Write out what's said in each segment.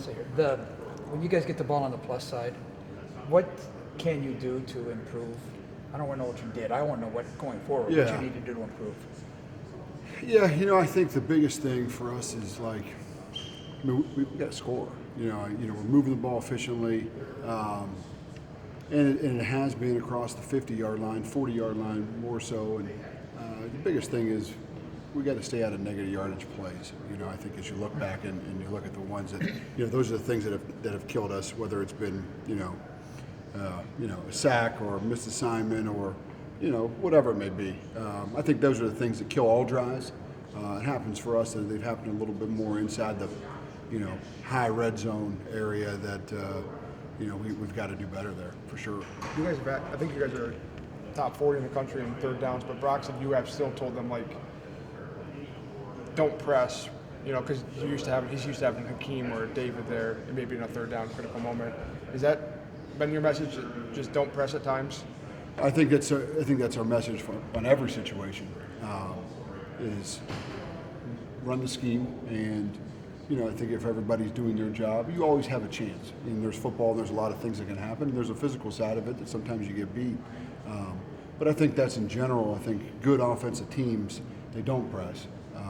say here. When you guys get the ball on the plus side, what can you do to improve? I don't want to know what you did. I want to know what going forward, what you need to do to improve. Yeah, I think the biggest thing for us is we've got to score. We're moving the ball efficiently, and it has been across the 50-yard line, 40-yard line more so. And the biggest thing is we got to stay out of negative yardage plays. I think as you look back and you look at the ones that, those are the things that have killed us. Whether it's been, a sack or a missed assignment or, whatever it may be. I think those are the things that kill all drives. It happens for us that they've happened a little bit more inside the, high red zone area that, we've got to do better there for sure. You guys I think you guys are top 40 in the country in third downs, but Brock said you have still told them don't press, because he's used to having Hakeem or David there, and maybe in a third down critical moment. Is that been your message? Just don't press at times. I think that's our message on every situation. Is run the scheme, and I think if everybody's doing their job, you always have a chance. And there's football, there's a lot of things that can happen. There's a physical side of it that sometimes you get beat. But I think that's in general. I think good offensive teams, they don't press.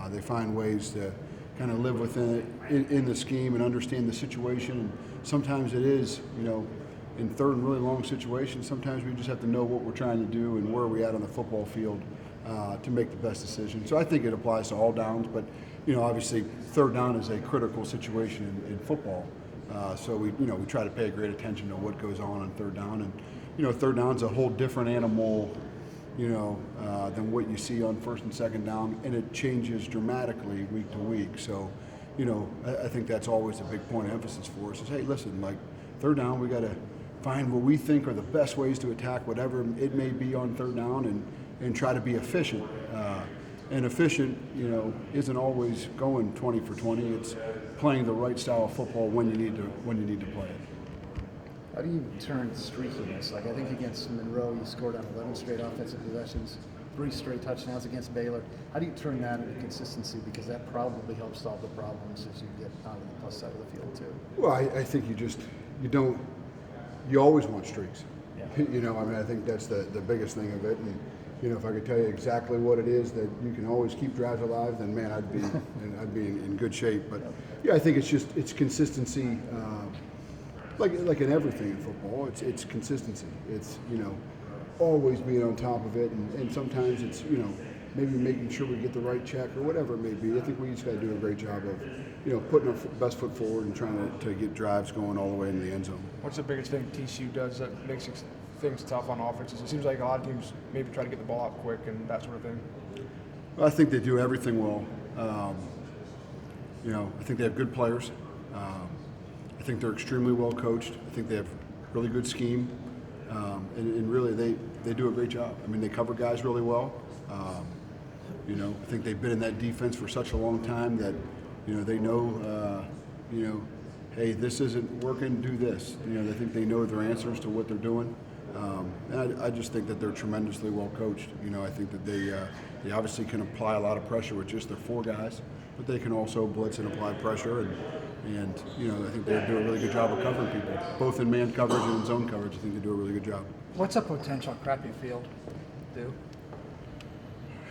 They find ways to kind of live within it in the scheme and understand the situation. And sometimes it is, in third and really long situations, sometimes we just have to know what we're trying to do and where we're at on the football field to make the best decision. So I think it applies to all downs, but obviously third down is a critical situation in football. So we try to pay great attention to what goes on third down, and third down's a whole different animal, than what you see on first and second down, and it changes dramatically week to week. So, I think that's always a big point of emphasis for us is, hey, listen, third down, we got to find what we think are the best ways to attack whatever it may be on third down, and try to be efficient. And efficient, isn't always going 20 for 20. It's playing the right style of football when you need to play it. How do you turn streakiness? I think against Monroe, you scored on 11 straight offensive possessions, 3 straight touchdowns against Baylor. How do you turn that into consistency? Because that probably helps solve the problems as you get onto the plus side of the field too. Well, I think you always want streaks. Yeah. I think that's the biggest thing of it. And, if I could tell you exactly what it is that you can always keep drives alive, then man, I'd be in good shape. But yeah, I think it's consistency. Like in everything in football, it's consistency. It's always being on top of it, and sometimes it's maybe making sure we get the right check or whatever it may be. I think we just got to do a great job of putting our best foot forward and trying to get drives going all the way into the end zone. What's the biggest thing TCU does that makes things tough on offenses? It seems like a lot of teams maybe try to get the ball out quick and that sort of thing. Well, I think they do everything well. I think they have good players. I think they're extremely well coached. I think they have really good scheme, and really they do a great job. They cover guys really well. I think they've been in that defense for such a long time that they know hey, this isn't working, do this. I think they know their answers to what they're doing. And I just think that they're tremendously well coached. I think that they obviously can apply a lot of pressure with just their 4 guys, but they can also blitz and apply pressure. And I think they do a really good job of covering people, both in man coverage and in zone coverage. I think they do a really good job. What's a potential crappy field do?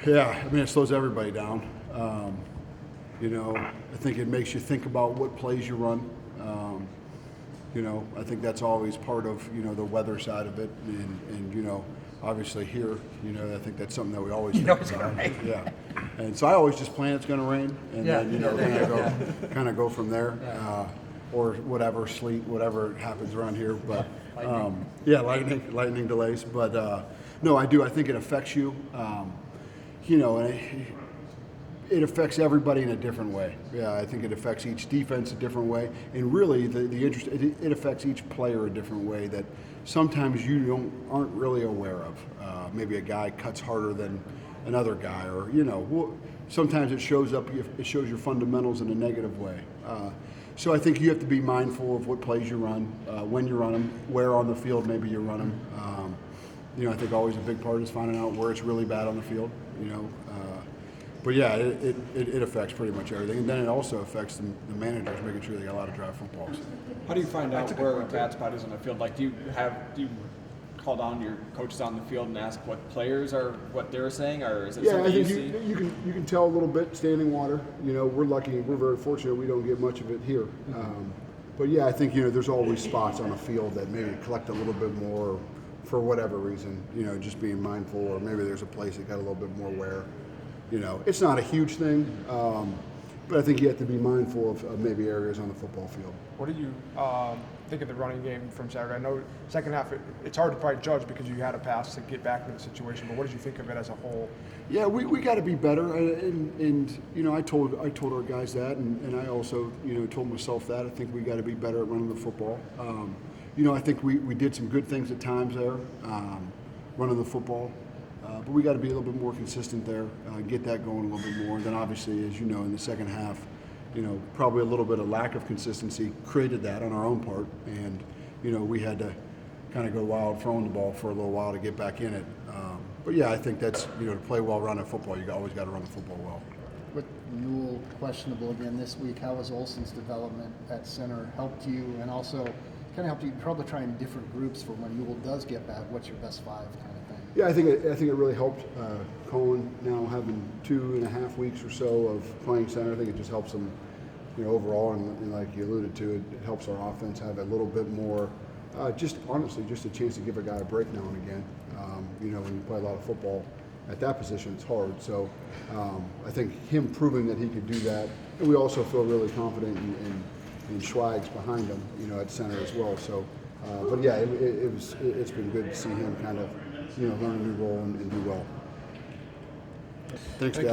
Yeah, it slows everybody down. I think it makes you think about what plays you run. I think that's always part of, the weather side of it. And obviously here, I think that's something that we always think it's going to rain. Yeah. And so I always just plan it's going to rain and then, kind of go from there. Yeah. Or whatever, sleet, whatever happens around here. But lightning delays. But no, I do. I think it affects you. And it affects everybody in a different way. Yeah, I think it affects each defense a different way, and really it affects each player a different way that sometimes you aren't really aware of. Maybe a guy cuts harder than another guy, or sometimes it shows your fundamentals in a negative way. So I think you have to be mindful of what plays you run, when you run them, where on the field maybe you run them. I think always a big part is finding out where it's really bad on the field. But yeah, it affects pretty much everything, and then it also affects the managers making sure they got a lot of dry footballs. How do you find out where a bad spot is on the field? Like, do you call down your coaches on the field and ask what players are, what they're saying, or is it Yeah, something I you think see? you can tell a little bit standing water. You know, we're lucky, we're very fortunate we don't get much of it here. But yeah, I think there's always spots on a field that maybe collect a little bit more for whatever reason. Just being mindful, or maybe there's a place that got a little bit more wear. It's not a huge thing, but I think you have to be mindful of maybe areas on the football field. What do you think of the running game from Saturday? I know second half it's hard to probably judge because you had a pass to get back into the situation, but what did you think of it as a whole? Yeah, we got to be better, and I told our guys that, and I also told myself that I think we got to be better at running the football. I think we did some good things at times there, running the football. But we got to be a little bit more consistent there, get that going a little bit more. And then obviously, as you know, in the second half, probably a little bit of lack of consistency created that on our own part. And, we had to kind of go wild throwing the ball for a little while to get back in it. But yeah, I think that's, to play well running football, you always got to run the football well. With Newell questionable again this week, how has Olsen's development at center helped you, and also kind of helped you probably try in different groups for when Newell does get back? What's your best five kind of thing? Yeah, I think it really helped Cohen now having 2.5 weeks or so of playing center. I think it just helps him, overall, and like you alluded to, it helps our offense have a little bit more, just honestly, just a chance to give a guy a break now and again. When you play a lot of football at that position, it's hard. So I think him proving that he could do that, and we also feel really confident in Schweig's behind him, at center as well. So, but yeah, it's been good to see him kind of learn a new role and do well. Thanks, guys.